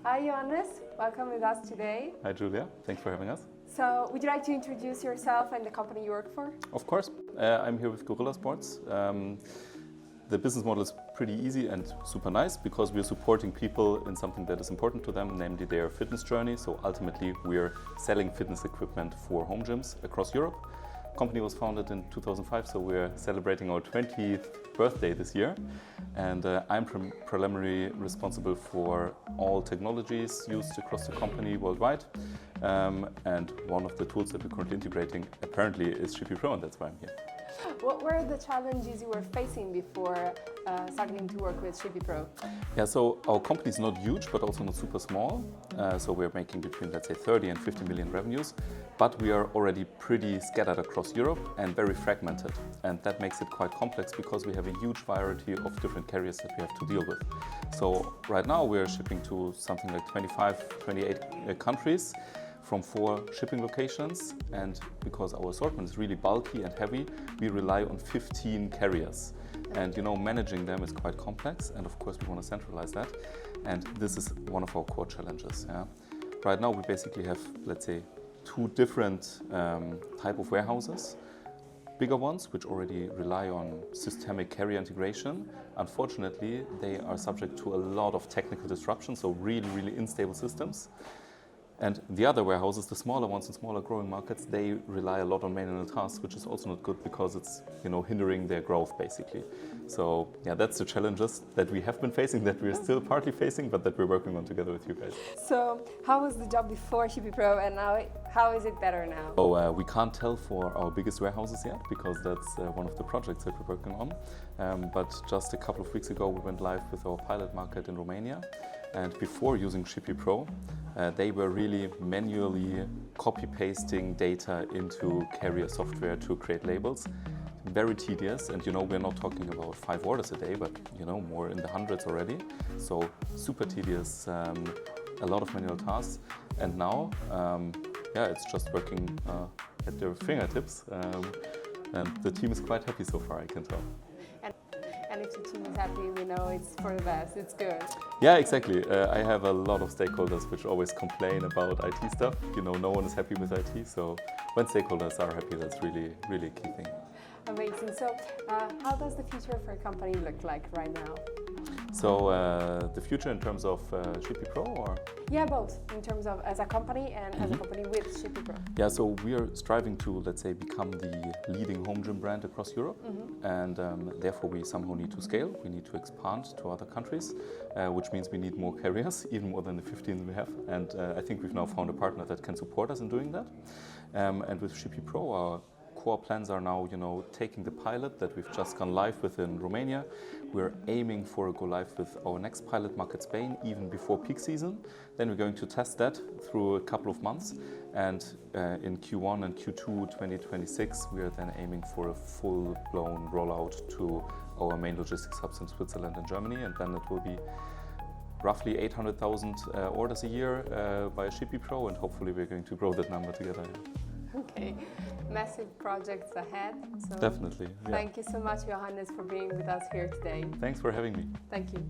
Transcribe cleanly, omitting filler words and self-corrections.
Hi Johannes, welcome with us today. Hi Julia, thanks for having us. So, would you like to introduce yourself and the company you work for? Of course, I'm here with Gorilla Sports. The business model is pretty easy and super nice because we're supporting people in something that is important to them, namely their fitness journey. So ultimately we're selling fitness equipment for home gyms across Europe. The company was founded in 2005, so we're celebrating our 20th birthday this year. And I'm primarily responsible for all technologies used across the company worldwide. And one of the tools that we're currently integrating apparently is ShippyPro, and that's why I'm here. What were the challenges you were facing before starting to work with ShippyPro? Yeah, so our company is not huge, but also not super small. So we're making between, let's say, 30 and 50 million revenues. But we are already pretty scattered across Europe and very fragmented. And that makes it quite complex because we have a huge variety of different carriers that we have to deal with. So right now we're shipping to something like 25, 28 countries from 4 shipping locations, and because our assortment is really bulky and heavy, we rely on 15 carriers. And managing them is quite complex, and of course we want to centralize that. And this is one of our core challenges. Yeah? Right now we basically have, let's say, 2 different type of warehouses. Bigger ones, which already rely on systemic carrier integration. Unfortunately, they are subject to a lot of technical disruption, so really unstable systems. And the other warehouses, the smaller ones in smaller growing markets, they rely a lot on manual tasks, which is also not good because it's hindering their growth basically. So yeah, that's the challenges that we have been facing, that we're still partly facing, but that we're working on together with you guys. So how was the job before ShippyPro and now how is it better now? So we can't tell for our biggest warehouses yet because that's one of the projects that we're working on. But just a couple of weeks ago we went live with our pilot market in Romania. And before using ShippyPro, they were really manually copy-pasting data into carrier software to create labels. Very tedious, and we're not talking about 5 orders a day, but more in the hundreds already. So super tedious, a lot of manual tasks. And now, it's just working at their fingertips. And the team is quite happy so far, I can tell. And if the team is happy, we know it's for the best, it's good. Yeah, exactly. I have a lot of stakeholders which always complain about IT stuff. No one is happy with IT, so when stakeholders are happy, that's really a key thing. Amazing. So how does the future for a company look like right now? So the future in terms of ShippyPro, or? Yeah, both. In terms of as a company and as a company with ShippyPro. Yeah, so we are striving to, let's say, become the leading home gym brand across Europe. And therefore we somehow need to scale. We need to expand to other countries, which means we need more carriers, even more than the 15 we have. And I think we've now found a partner that can support us in doing that. And with ShippyPro, our core plans are now, taking the pilot that we've just gone live with in Romania. We're aiming for a go live with our next pilot market, Spain, even before peak season. Then we're going to test that through a couple of months. And in Q1 and Q2 2026, we are then aiming for a full-blown rollout to our main logistics hubs in Switzerland and Germany. And then it will be roughly 800,000 orders a year via ShippyPro, and hopefully we're going to grow that number together. Okay, massive projects ahead. So definitely. Yeah. Thank you so much, Johannes, for being with us here today. Thanks for having me. Thank you.